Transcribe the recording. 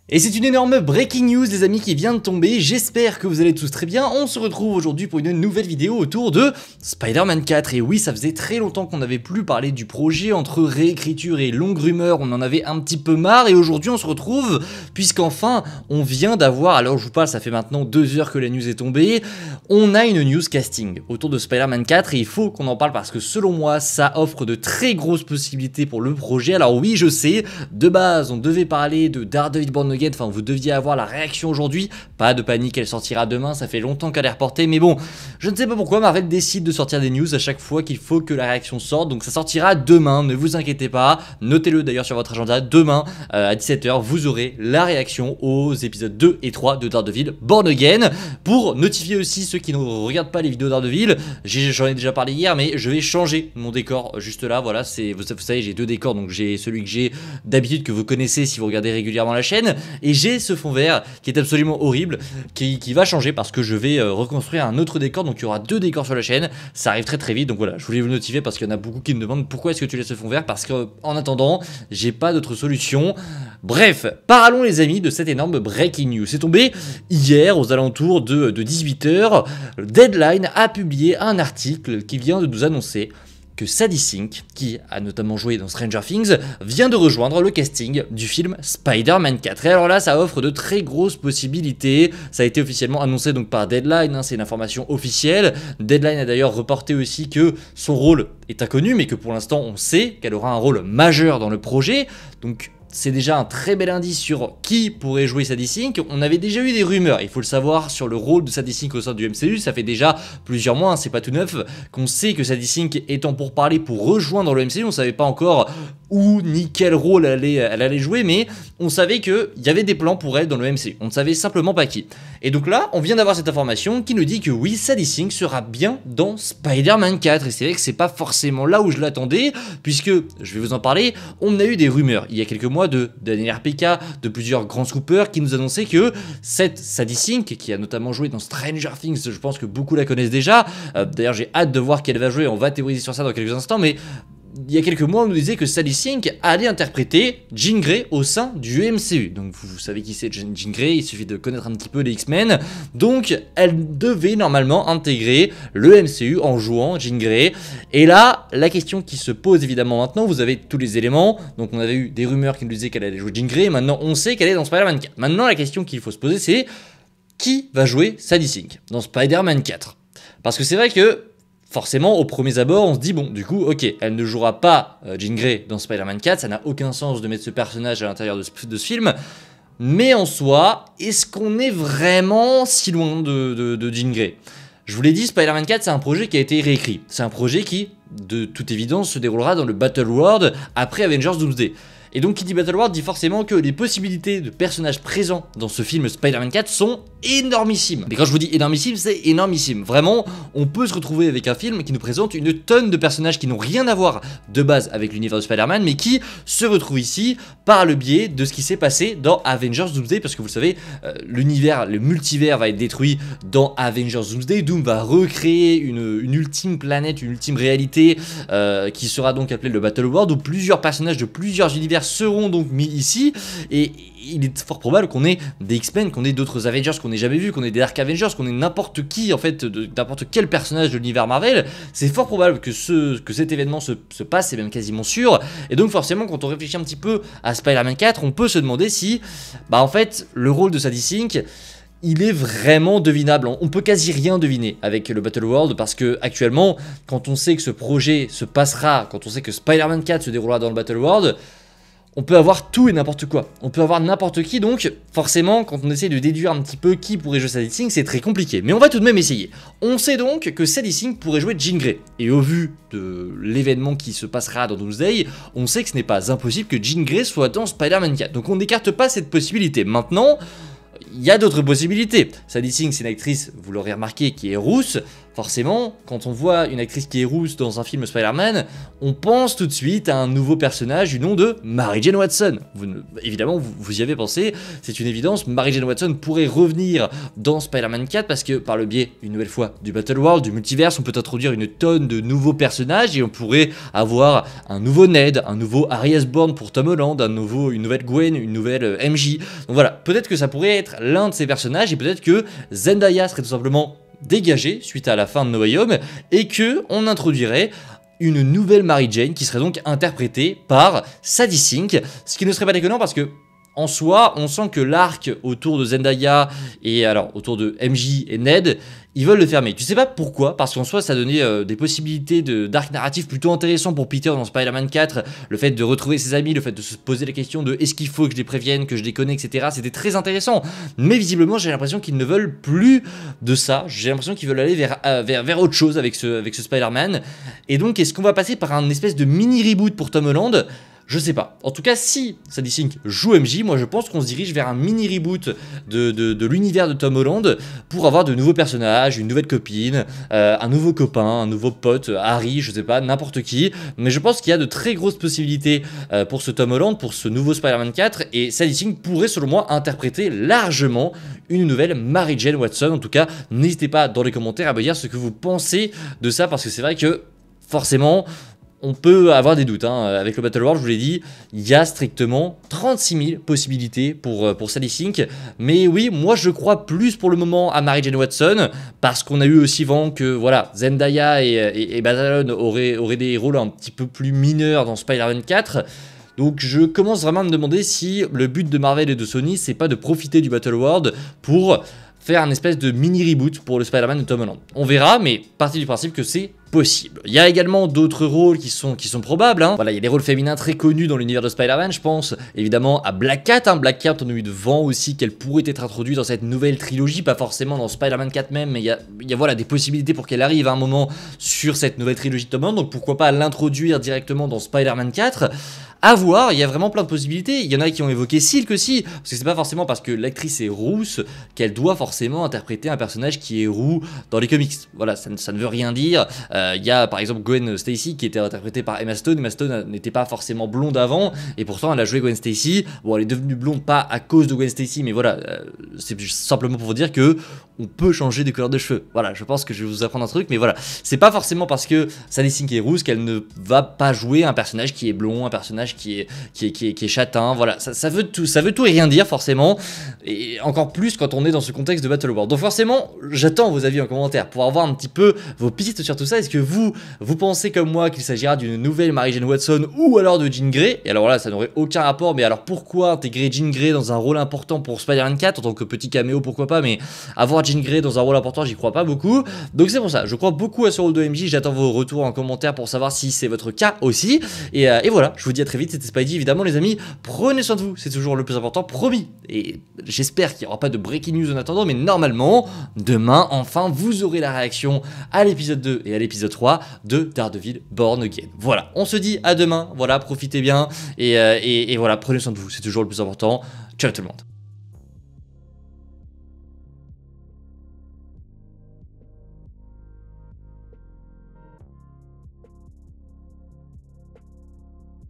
Et c'est une énorme breaking news les amis qui vient de tomber, j'espère que vous allez tous très bien. On se retrouve aujourd'hui pour une nouvelle vidéo autour de Spider-Man 4. Et oui, ça faisait très longtemps qu'on n'avait plus parlé du projet, entre réécriture et longue rumeur, on en avait un petit peu marre. Et aujourd'hui on se retrouve, puisqu'enfin on vient d'avoir, alors je vous parle, ça fait maintenant 2 heures que la news est tombée, on a une news casting autour de Spider-Man 4 et il faut qu'on en parle parce que selon moi ça offre de très grosses possibilités pour le projet. Alors oui, je sais, de base on devait parler de Daredevil Born Again, enfin vous deviez avoir la réaction aujourd'hui, pas de panique, elle sortira demain, ça fait longtemps qu'elle est reportée, mais bon, je ne sais pas pourquoi Marvel décide de sortir des news à chaque fois qu'il faut que la réaction sorte, donc ça sortira demain, ne vous inquiétez pas, notez-le d'ailleurs sur votre agenda, demain à 17 h vous aurez la réaction aux épisodes 2 et 3 de Daredevil Born Again. Pour notifier aussi ceux qui ne regardent pas les vidéos Daredevil, j'en ai déjà parlé hier, mais je vais changer mon décor juste là, voilà, vous savez j'ai 2 décors, donc j'ai celui que j'ai d'habitude que vous connaissez si vous regardez régulièrement la chaîne, et j'ai ce fond vert qui est absolument horrible, qui va changer parce que je vais reconstruire un autre décor, donc il y aura 2 décors sur la chaîne, ça arrive très vite, donc voilà, je voulais vous notifier parce qu'il y en a beaucoup qui me demandent pourquoi est-ce que tu laisses ce fond vert, parce qu'en attendant, j'ai pas d'autre solution. Bref, parlons les amis de cette énorme breaking news. C'est tombé hier aux alentours de 18 h, Deadline a publié un article qui vient de nous annoncer que Sadie Sink, qui a notamment joué dans Stranger Things, vient de rejoindre le casting du film Spider-Man 4. Et alors là, ça offre de très grosses possibilités. Ça a été officiellement annoncé donc par Deadline, hein, c'est une information officielle. Deadline a d'ailleurs reporté aussi que son rôle est inconnu, mais que pour l'instant, on sait qu'elle aura un rôle majeur dans le projet. Donc c'est déjà un très bel indice sur qui pourrait jouer Sadie Sink. On avait déjà eu des rumeurs, il faut le savoir, sur le rôle de Sadie Sink au sein du MCU. Ça fait déjà plusieurs mois, hein, c'est pas tout neuf, qu'on sait que Sadie Sink est en pourparlers pour rejoindre le MCU. On savait pas encore où ni quel rôle elle allait jouer, mais on savait qu'il y avait des plans pour elle dans le MCU. On ne savait simplement pas qui. Et donc là, on vient d'avoir cette information qui nous dit que oui, Sadie Sink sera bien dans Spider-Man 4. Et c'est vrai que c'est pas forcément là où je l'attendais, puisque, je vais vous en parler, on a eu des rumeurs il y a quelques mois de Daniel RPK, de plusieurs grands scoopers qui nous annonçaient que cette Sadie Sink, qui a notamment joué dans Stranger Things, je pense que beaucoup la connaissent déjà, d'ailleurs j'ai hâte de voir qu'elle va jouer, on va théoriser sur ça dans quelques instants, mais il y a quelques mois, on nous disait que Sadie Sink allait interpréter Jean Grey au sein du MCU. Donc vous savez qui c'est Jean Grey, il suffit de connaître un petit peu les X-Men. Donc elle devait normalement intégrer le MCU en jouant Jean Grey. Et là, la question qui se pose évidemment maintenant, vous avez tous les éléments. Donc on avait eu des rumeurs qui nous disaient qu'elle allait jouer Jean Grey. Maintenant on sait qu'elle est dans Spider-Man 4. Maintenant la question qu'il faut se poser c'est qui va jouer Sadie Sink dans Spider-Man 4 ? Parce que c'est vrai que forcément, aux premiers abords, on se dit, bon, du coup, ok, elle ne jouera pas Jean Grey dans Spider-Man 4, ça n'a aucun sens de mettre ce personnage à l'intérieur de ce film, mais en soi, est-ce qu'on est vraiment si loin de Jean Grey ? Je vous l'ai dit, Spider-Man 4, c'est un projet qui a été réécrit, c'est un projet qui, de toute évidence, se déroulera dans le Battle World après Avengers Doomsday. Et donc qui dit Battle World dit forcément que les possibilités de personnages présents dans ce film Spider-Man 4 sont énormissimes. Mais quand je vous dis énormissime, c'est énormissime. Vraiment, on peut se retrouver avec un film qui nous présente une tonne de personnages qui n'ont rien à voir de base avec l'univers de Spider-Man, mais qui se retrouvent ici par le biais de ce qui s'est passé dans Avengers Doomsday, parce que vous le savez, l'univers, le multivers va être détruit dans Avengers Doomsday. Doom va recréer une ultime planète, une ultime réalité qui sera donc appelée le Battle World, où plusieurs personnages de plusieurs univers seront donc mis ici, et il est fort probable qu'on ait des X-Men, qu'on ait d'autres Avengers qu'on n'ait jamais vu, qu'on ait des Dark Avengers, qu'on ait n'importe qui en fait, n'importe quel personnage de l'univers Marvel. C'est fort probable que cet événement se passe, c'est même quasiment sûr. Et donc forcément, quand on réfléchit un petit peu à Spider-Man 4, on peut se demander si, bah en fait, le rôle de Sadie Sink, il est vraiment devinable. On peut quasi rien deviner avec le Battle World, parce que actuellement, quand on sait que ce projet se passera, quand on sait que Spider-Man 4 se déroulera dans le Battle World, on peut avoir tout et n'importe quoi. On peut avoir n'importe qui, donc forcément, quand on essaie de déduire un petit peu qui pourrait jouer Sadie Sink, c'est très compliqué. Mais on va tout de même essayer. On sait donc que Sadie Sink pourrait jouer Jean Grey. Et au vu de l'événement qui se passera dans Doomsday, on sait que ce n'est pas impossible que Jean Grey soit dans Spider-Man 4. Donc on n'écarte pas cette possibilité. Maintenant, il y a d'autres possibilités. Sadie Sink, c'est une actrice, vous l'aurez remarqué, qui est rousse. Forcément, quand on voit une actrice qui est rousse dans un film Spider-Man, on pense tout de suite à un nouveau personnage du nom de Mary Jane Watson. Évidemment, vous y avez pensé, c'est une évidence, Mary Jane Watson pourrait revenir dans Spider-Man 4 parce que par le biais, une nouvelle fois, du Battle World, du multiverse, on peut introduire une tonne de nouveaux personnages et on pourrait avoir un nouveau Ned, un nouveau Harry Osborn pour Tom Holland, une nouvelle Gwen, une nouvelle MJ. Donc voilà, peut-être que ça pourrait être l'un de ces personnages et peut-être que Zendaya serait tout simplement dégagée suite à la fin de No Way Home et que on introduirait une nouvelle Mary Jane qui serait donc interprétée par Sadie Sink, ce qui ne serait pas déconnant parce que en soi, on sent que l'arc autour de Zendaya et alors autour de MJ et Ned, ils veulent le fermer. Tu sais pas pourquoi, parce qu'en soi, ça donnait des possibilités d'arc narratif plutôt intéressant pour Peter dans Spider-Man 4. Le fait de retrouver ses amis, le fait de se poser la question de est-ce qu'il faut que je les prévienne, que je les connais, etc. C'était très intéressant. Mais visiblement, j'ai l'impression qu'ils ne veulent plus de ça. J'ai l'impression qu'ils veulent aller vers autre chose avec ce Spider-Man. Et donc, est-ce qu'on va passer par un espèce de mini reboot pour Tom Holland ? Je sais pas. En tout cas, si Sadie Sink joue MJ, moi je pense qu'on se dirige vers un mini reboot de l'univers de Tom Holland pour avoir de nouveaux personnages, une nouvelle copine, un nouveau copain, un nouveau pote, Harry, je sais pas, n'importe qui. Mais je pense qu'il y a de très grosses possibilités pour ce Tom Holland, pour ce nouveau Spider-Man 4. Et Sadie Sink pourrait, selon moi, interpréter largement une nouvelle Mary Jane Watson. En tout cas, n'hésitez pas dans les commentaires à me dire ce que vous pensez de ça, parce que c'est vrai que forcément, on peut avoir des doutes, hein. Avec le Battle World, je vous l'ai dit, il y a strictement 36 000 possibilités pour Sadie Sink. Mais oui, moi je crois plus pour le moment à Mary Jane Watson, parce qu'on a eu aussi vent que voilà, Zendaya et Battle auraient des rôles un petit peu plus mineurs dans Spider-Man 4. Donc je commence vraiment à me demander si le but de Marvel et de Sony, c'est pas de profiter du Battle World pour faire un espèce de mini reboot pour le Spider-Man de Tom Holland. On verra, mais partez du principe que c'est possible. Il y a également d'autres rôles qui sont probables, hein. Voilà, il y a des rôles féminins très connus dans l'univers de Spider-Man, je pense évidemment à Black Cat, hein. Black Cat, on a eu de vent aussi qu'elle pourrait être introduite dans cette nouvelle trilogie, pas forcément dans Spider-Man 4 même, mais il y a voilà, des possibilités pour qu'elle arrive à un moment sur cette nouvelle trilogie de Tom Holland, donc pourquoi pas l'introduire directement dans Spider-Man 4. À voir, il y a vraiment plein de possibilités. Il y en a qui ont évoqué Silk aussi, parce que c'est pas forcément parce que l'actrice est rousse qu'elle doit forcément interpréter un personnage qui est roux dans les comics. Voilà, ça ne veut rien dire. Il y a par exemple Gwen Stacy qui était interprétée par Emma Stone. Emma Stone n'était pas forcément blonde avant, et pourtant elle a joué Gwen Stacy. Bon, elle est devenue blonde pas à cause de Gwen Stacy, mais voilà, c'est simplement pour vous dire que on peut changer de couleur de cheveux. Voilà, je pense que je vais vous apprendre un truc, mais voilà, c'est pas forcément parce que Sadie Sink est rousse qu'elle ne va pas jouer un personnage qui est blond, un personnage qui est châtain. Voilà, ça veut tout et rien dire forcément, et encore plus quand on est dans ce contexte de Battle World. Donc forcément, j'attends vos avis en commentaire pour avoir un petit peu vos pistes sur tout ça. Est-ce que vous pensez comme moi qu'il s'agira d'une nouvelle Mary Jane Watson ou alors de Jean Grey? Et alors là, ça n'aurait aucun rapport, mais alors pourquoi intégrer Jean Grey dans un rôle important pour Spider-Man 4 en tant que petit caméo, pourquoi pas, mais avoir Jean Grey dans un rôle important, j'y crois pas beaucoup. Donc c'est pour ça, je crois beaucoup à ce rôle de MJ. J'attends vos retours en commentaire pour savoir si c'est votre cas aussi. Et voilà, je vous dis à très vite, c'était Spidey évidemment les amis, prenez soin de vous, c'est toujours le plus important, promis. Et j'espère qu'il n'y aura pas de breaking news en attendant, mais normalement, demain, enfin, vous aurez la réaction à l'épisode 2 et à l'épisode 3 de Daredevil Born Again. Voilà, on se dit à demain, voilà, profitez bien, et voilà, prenez soin de vous, c'est toujours le plus important. Ciao tout le monde.